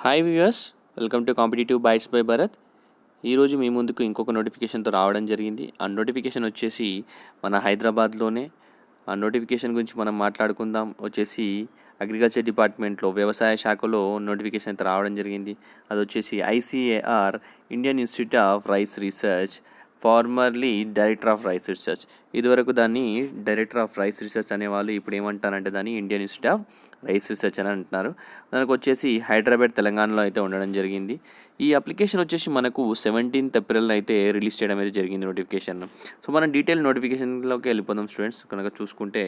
Hi viewers, welcome to competitive bytes by Bharat. ఈరోజు మీ ముందుకు ఇంకొక నోటిఫికేషన్తో రావడం జరిగింది. ఆ నోటిఫికేషన్ వచ్చేసి మన హైదరాబాద్లోనే. ఆ నోటిఫికేషన్ గురించి మనం మాట్లాడుకుందాం. వచ్చేసి అగ్రికల్చర్ డిపార్ట్మెంట్లో వ్యవసాయ శాఖలో నోటిఫికేషన్ అయితే రావడం జరిగింది. అది వచ్చేసి ICAR, Indian institute of rice research, formerly director of rice research. ఇదివరకు దాన్ని డైరెక్టర్ ఆఫ్ రైస్ రీసెర్చ్ అనేవాళ్ళు, ఇప్పుడు ఏమంటారంటే దాన్ని Indian institute of rice research అని అంటున్నారు. దానికి వచ్చేసి హైదరాబాద్, తెలంగాణలో అయితే ఉండడం జరిగింది. ఈ అప్లికేషన్ వచ్చేసి మనకు 17th April అయితే రిలీజ్ చేయడం అయితే జరిగింది నోటిఫికేషన్. సో మనం డీటెయిల్ నోటిఫికేషన్లోకి వెళ్ళిపోదాం స్టూడెంట్స్. కనుక చూసుకుంటే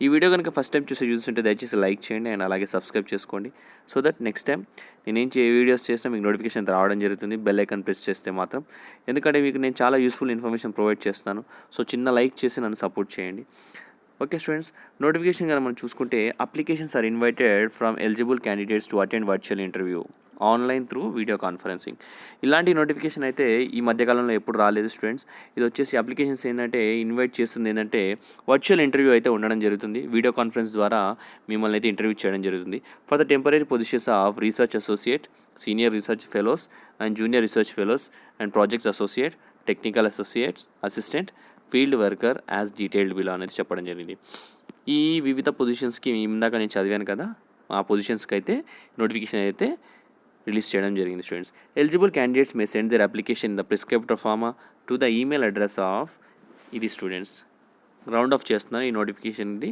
ఈ వీడియో కనుక ఫస్ట్ టైం చూస్తుంటే దయచేసి లైక్ చేయండి అండ్ అలాగే సబ్స్క్రైబ్ చేసుకోండి. సో దట్ నెక్స్ట్ టైం నేనేం వీడియోస్ చేసినా మీకు నోటిఫికేషన్ రావడం జరుగుతుంది. బెల్ ఐకాన్ ప్రెస్ చేస్తే మాత్రం, ఎందుకంటే మీకు నేను చాలా యూస్ఫుల్ ఇన్ఫర్మేషన్ ప్రొవైడ్ చేస్తాను. సో చిన్న లైక్ చేసి నన్ను సపోర్ట్ చేయండి. ఓకే స్టూడెంట్స్, నోటిఫికేషన్ కనుక మనం చూసుకుంటే applications are invited from eligible candidates to attend virtual interview online through video conferencing. ఇలాంటి నోటిఫికేషన్ అయితే ఈ మధ్యకాలంలో ఎప్పుడు రాలేదు స్టూడెంట్స్. ఇది వచ్చేసి అప్లికేషన్స్ ఏంటంటే ఇన్వైట్ చేస్తుంది ఏంటంటే వర్చువల్ ఇంటర్వ్యూ అయితే ఉండడం జరుగుతుంది. వీడియో కాన్ఫరెన్స్ ద్వారా మిమ్మల్ని అయితే ఇంటర్వ్యూ చేయడం జరుగుతుంది for the temporary positions of research associate, senior research fellows and junior research fellows and projects associate, technical assistant, field worker as detailed below అనేది చెప్పడం జరిగింది. ఈ వివిధ పొజిషన్స్కి ఇందాక నేను చదివాను కదా, ఆ పొజిషన్స్కి అయితే నోటిఫికేషన్ అయితే రిలీజ్ చేయడం జరిగింది students. Eligible candidates may send their application in the prescribed format to the email address of, ఇది స్టూడెంట్స్ రౌండ్ ఆఫ్ చేస్తున్నాను ఈ నోటిఫికేషన్ది.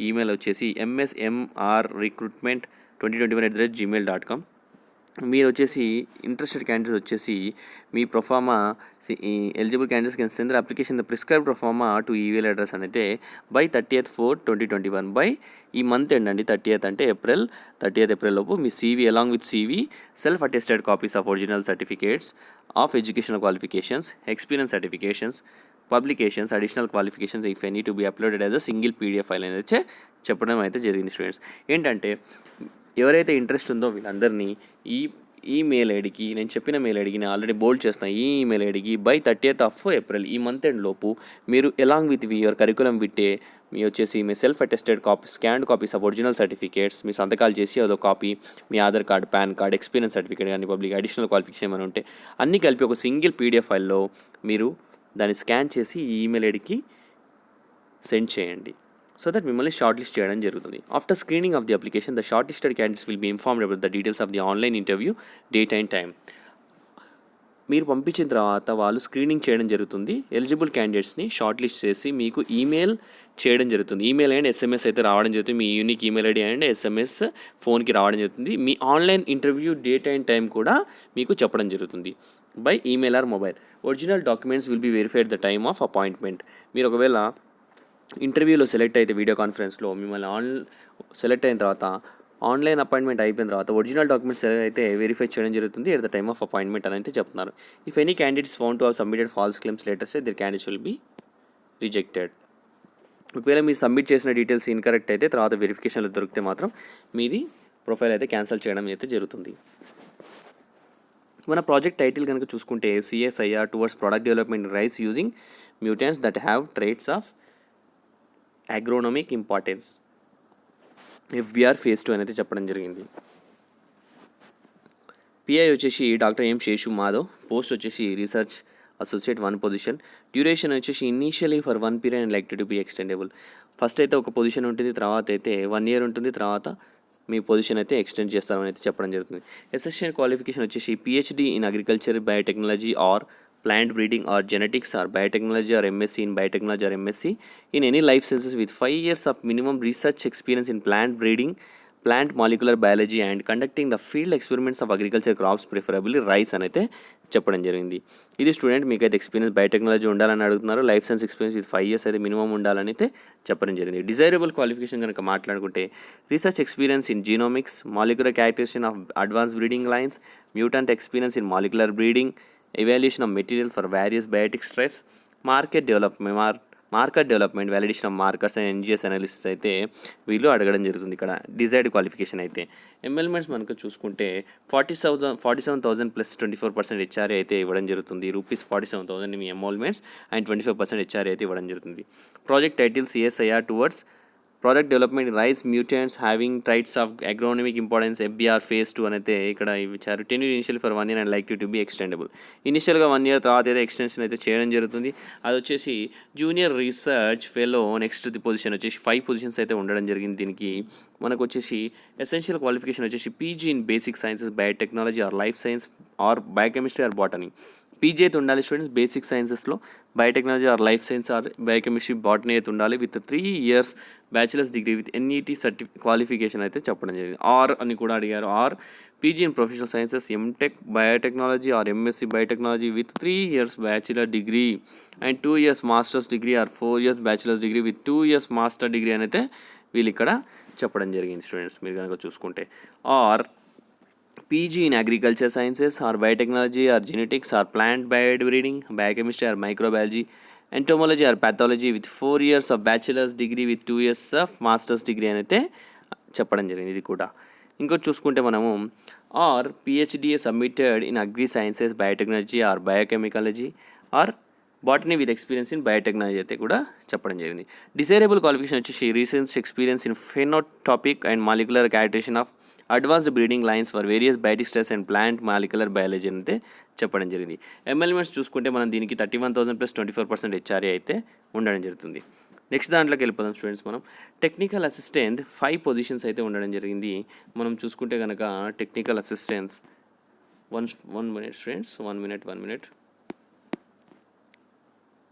ఈమెయిల్ వచ్చేసి msmrrecruitment2021@gmail.com. మీరు వచ్చేసి ఇంట్రెస్టెడ్ క్యాండిడేట్స్ వచ్చేసి మీ proforma eligible candidates can send application the prescribe proforma to email address అని అయితే బై 30th 4/2021, బై ఈ మంత్ ఎండ్ అండి. 30th అంటే April 30th లోపు మీ CV along with CV, self attested copies of original certificates of educational qualifications, experience certifications, publications, additional qualifications if any to be uploaded as a single PDF file అనేది చెప్పడం అయితే జరిగింది students. ఏంటంటే ఎవరైతే interest ఉందో వీళ్ళందరినీ ఈ మెయిల్ ఐడికి, నేను చెప్పిన మెయిల్ ఐడికి నేను ఆల్రెడీ బోల్డ్ చేస్తాను, ఈ ఈమెయిల్ ఐడికి బై 30th April ఈ మంత్ ఎండ్ లోపు మీరు along with your curriculum vitae మీ వచ్చేసి మీ self attested copy, scanned copies of original certificates, మీ సంతకాలు చేసి అదో కాపీ, మీ Aadhaar card, PAN card, experience certificate కానీ పబ్లిక్ అడిషనల్ క్వాలిఫికేషన్ ఏమైనా ఉంటే అన్నీ కలిపి ఒక సింగిల్ PDF ఫైల్లో మీరు దాన్ని స్కాన్ చేసి ఈ ఈమెయిల్ ఐడికి సెండ్ చేయండి. సో దట్ మిమ్మల్ని షార్ట్ లిస్ట్ చేయడం జరుగుతుంది. After screening of the application the shortlisted candidates will be informed about the details of the online interview date and time. మీరు పంపించిన తర్వాత వాళ్ళు స్క్రీనింగ్ చేయడం జరుగుతుంది. ఎలిజిబుల్ క్యాండిడేట్స్ని షార్ట్ లిస్ట్ చేసి మీకు ఈమెయిల్ చేయడం జరుగుతుంది. ఈమెయిల్ అండ్ SMS అయితే రావడం జరుగుతుంది. మీ unique email ID and SMS ఫోన్కి రావడం జరుగుతుంది. మీ online interview date and time కూడా మీకు చెప్పడం జరుగుతుంది by email or mobile. Original documents will be verified the time of appointment. మీరు ఒకవేళ ఇంటర్వ్యూలో సెలెక్ట్ అయితే వీడియో కాన్ఫరెన్స్లో మిమ్మల్ని సెలెక్ట్ అయిన తర్వాత ఆన్లైన్ అపాయింట్మెంట్ అయిపోయిన తర్వాత ఒరిజినల్ డాక్యుమెంట్స్ అయితే వెరిఫై చేయడం జరుగుతుంది at the time of appointment అని అయితే చెప్తున్నారు. If any candidates found to have submitted false claims letters their candidates will be rejected. ఒకవేళ మీరు సబ్మిట్ చేసిన డీటెయిల్స్ ఇన్కరెక్ట్ అయితే తర్వాత వెరిఫికేషన్లో దొరికితే మాత్రం మీది ప్రొఫైల్ అయితే క్యాన్సిల్ చేయడం అయితే జరుగుతుంది. మన ప్రాజెక్ట్ టైటిల్ కనుక చూసుకుంటే CSIR towards product development rice using mutants that have traits of agronomic importance, FBR phase 2 అనేది చెప్పడం జరిగింది. PI వచ్చేసి doctor M. Seshu Madhav, post వచ్చేసి రీసెర్చ్ అసోసియేట్ 1 పొజిషన్, డ్యూరేషన్ వచ్చేసి initially for 1 period and like to be extendable. First అయితే ఒక position ఉంటుంది, తర్వాత అయితే 1 year ఉంటుంది, తర్వాత మీ పొజిషన్ అయితే ఎక్స్టెండ్ చేస్తారని అయితే చెప్పడం జరుగుతుంది. ఎసెన్షియల్ క్వాలిఫికేషన్ వచ్చేసి PhD in agriculture, biotechnology are plant breeding or genetics or biotechnology or MSc in biotechnology or MSc in any life sciences with 5 years of minimum research experience in plant breeding, plant molecular biology and conducting the field experiments of agriculture crops preferably rice అని అయితే చెప్పడం జరిగింది. ఇది student మీకైతే experience biotechnology ఉండాలని అడుగుతున్నారు. Life science experience with 5 years అయితే minimum ఉండాలని అయితే చెప్పడం జరిగింది. డిజైరబుల్ క్వాలిఫికేషన్ కనుక మాట్లాడుకుంటే research experience in genomics, molecular characterisation of advance breeding lines, mutant experience in molecular breeding, evaluation of materials for various biotic stress, market development, validation of markers and NGS analysis అయితే వీళ్ళు అడగడం జరుగుతుంది. ఇక్కడ desired qualification అయితే ఎంఎల్మెంట్స్ మనకు చూసుకుంటే 47,000 plus 24% HRA అయితే ఇవ్వడం జరుగుతుంది. ₹47,000 మీ ఎంఎల్మెంట్స్ అండ్ 25% HRA అయితే ఇవ్వడం జరుగుతుంది. Project title CSIR towards product development rice mutants having traits of agronomic importance FBR phase 2 అని అయితే ఇక్కడ ఇచ్చారు. Tenure initial for 1 year and like to be extendable. ఇనిషియల్గా 1 year తర్వాత అయితే ఎక్స్టెన్షన్ అయితే చేయడం జరుగుతుంది. అది వచ్చేసి junior research fellow next position వచ్చేసి 5 పొజిషన్స్ అయితే ఉండడం జరిగింది. దీనికి మనకు వచ్చేసి ఎసెన్షియల్ క్వాలిఫికేషన్ వచ్చేసి PG in basic sciences, biotechnology or life science or biochemistry or botany. PG అయితే ఉండాలి స్టూడెంట్స్ బేసిక్ సైన్సెస్లో, biotechnology or life science or biochemistry botany అయితే ఉండాలి with 3 years bachelors degree with NET qualification అయితే చెప్పడం జరిగింది. Or అని కూడా అడిగారు. Or PG in professional sciences, MTech biotechnology are MSc biotechnology with 3 years bachelor degree and 2 years masters degree or 4 years bachelors degree with 2 years master degree అని అయితే వీళ్ళు ఇక్కడ చెప్పడం జరిగింది స్టూడెంట్స్ మీరు కనుక చూసుకుంటే. Or PG in agriculture sciences or biotechnology or genetics or plant biobreeding, biochemistry or microbiology, entomology or pathology with 4 years of bachelors degree with 2 years of masters degree అని అయితే చెప్పడం జరిగింది. ఇది కూడా ఇంకోటి చూసుకుంటే మనము or PhD submitted in agri sciences, biotechnology or biochemicology or botany with experience in biotechnology అయితే కూడా చెప్పడం జరిగింది. డిజైరబుల్ క్వాలిఫికేషన్ వచ్చేసి recent experience in phenotypic and molecular characterisation of advanced breeding lines for various biotic stress and plant molecular biology అయితే చెప్పడం జరిగింది. ఎంఎల్మెంట్స్ చూసుకుంటే మనం దీనికి 31,000 + 24% HRA అయితే ఉండడం జరుగుతుంది. నెక్స్ట్ దాంట్లోకి వెళ్ళిపోదాం స్టూడెంట్స్. మనం టెక్నికల్ అసిస్టెంట్ 5 పొజిషన్స్ అయితే ఉండడం జరిగింది. మనం చూసుకుంటే కనుక technical assistants one minute students, 1 minute.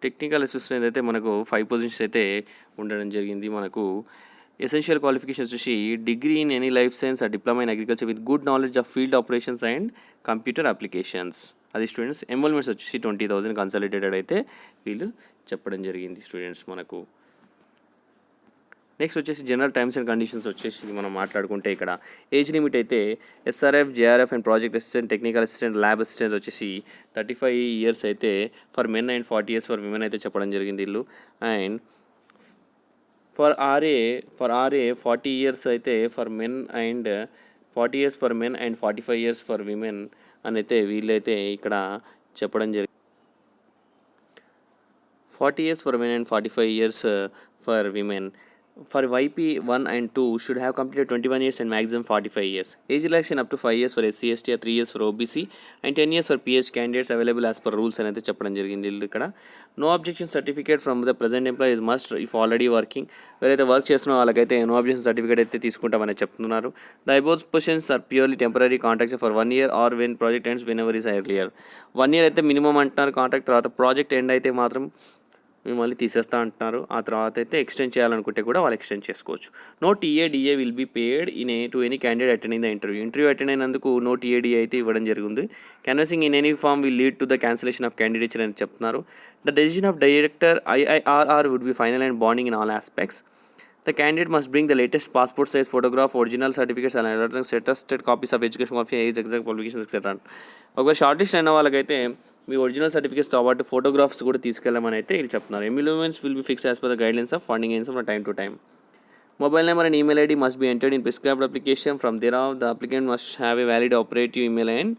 Technical assistant అయితే మనకు 5 పొజిషన్స్ అయితే ఉండడం జరిగింది. మనకు ఎసెన్షియల్ క్వాలిఫికేషన్స్ వచ్చేసి degree in any life science or diploma in agriculture with good knowledge of field operations and computer applications. అది స్టూడెంట్స్. ఎన్రోల్మెంట్స్ వచ్చేసి 20,000 consolidated అయితే వీళ్ళు చెప్పడం జరిగింది స్టూడెంట్స్ మనకు. నెక్స్ట్ వచ్చేసి జనరల్ టర్మ్స్ అండ్ కండిషన్స్ వచ్చేసి మనం మాట్లాడుకుంటే ఇక్కడ ఏజ్ లిమిట్ అయితే SRF, JRF and project assistant, technical assistant, lab assistant వచ్చేసి 35 years అయితే for men and 40 years for women అయితే చెప్పడం జరిగింది వీళ్ళు. అండ్ ఫర్ RA 40 years అయితే for men and 40 years for men and 45 years for women అని అయితే వీళ్ళైతే ఇక్కడ చెప్పడం జరిగింది. 40 years for men and 45 years for women. For YP 1 and 2 should have completed 21 years and maximum 45 years. Age relaxation up to 5 years for SC, ST, 3 years for OBC and 10 years for PH candidates available as per rules అనేది చెప్పడం జరిగింది ఇక్కడ. No objection certificate from the present employees must if already working. ఎవరైతే work చేస్తున్న వాళ్ళకైతే no objection certificate అయితే తీసుకుంటామని చెప్తున్నారు. The above positions are purely temporary contracts for 1 year or when project ends whenever is earlier. 1 year అయితే minimum అంటున్నారు contract. తర్వాత project end అయితే మాత్రం మిమ్మల్ని తీసేస్తా అంటున్నారు. ఆ తర్వాత అయితే ఎక్స్టెండ్ చేయాలనుకుంటే కూడా వాళ్ళు ఎక్స్టెండ్ చేసుకోవచ్చు. No TADA will be paid to any candidate attending the interview attend అయినందుకు నో TADA అయితే ఇవ్వడం జరుగుతుంది. Canvassing in any form will lead to the cancellation of candidature అని చెప్తున్నారు. The decision of director IIRR would be final and binding in all aspects. The candidate must bring the latest passport size photograph, original certificates and other attested copies of education qualifications, exact qualifications, etc. ఒకవేళ short list అయిన వాళ్ళకైతే మీ original సర్టిఫికేట్స్తో పాటు photographs కూడా తీసుకెళ్ళమని అయితే వీళ్ళు చెప్తున్నారు. ఎమ్యూల్మెంట్స్ will be fix as per the guidelines of funding agency from time to time. Mobile number and email ID must be entered in prescribed application. From thereof, the applicant must have a valid operative email and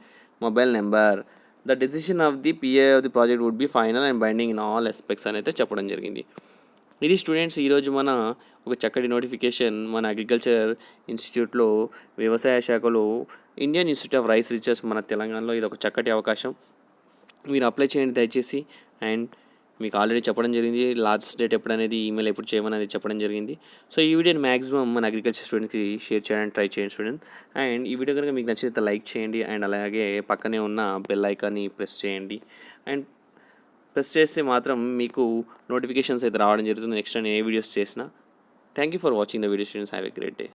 mobile number. The decision of the PA of the project would be final and binding in all aspects అని అయితే చెప్పడం జరిగింది. ఇది students ఈరోజు మన ఒక చక్కటి notification మన అగ్రికల్చర్ ఇన్స్టిట్యూట్లో వ్యవసాయ శాఖలో Indian institute of rice research మన తెలంగాణలో ఇది ఒక చక్కటి అవకాశం. మీరు అప్లై చేయండి దయచేసి. అండ్ మీకు ఆల్రెడీ చెప్పడం జరిగింది లాస్ట్ డేట్ ఎప్పుడు అనేది, ఈమెయిల్ ఎప్పుడు చేయమని అనేది చెప్పడం జరిగింది. సో ఈ వీడియోని మ్యాక్సిమం మన అగ్రికల్చర్ స్టూడెంట్స్కి షేర్ చేయడానికి ట్రై చేయండి స్టూడెంట్. అండ్ ఈ వీడియో కనుక మీకు నచ్చితే లైక్ చేయండి. అండ్ అలాగే పక్కనే ఉన్న బెల్ ఐకాన్ని ప్రెస్ చేయండి. అండ్ ప్రెస్ చేస్తే మాత్రం మీకు నోటిఫికేషన్స్ అయితే రావడం జరుగుతుంది నెక్స్ట్ నేను ఏ వీడియోస్ చేసినా. Thank you for watching the video students. Have a great day.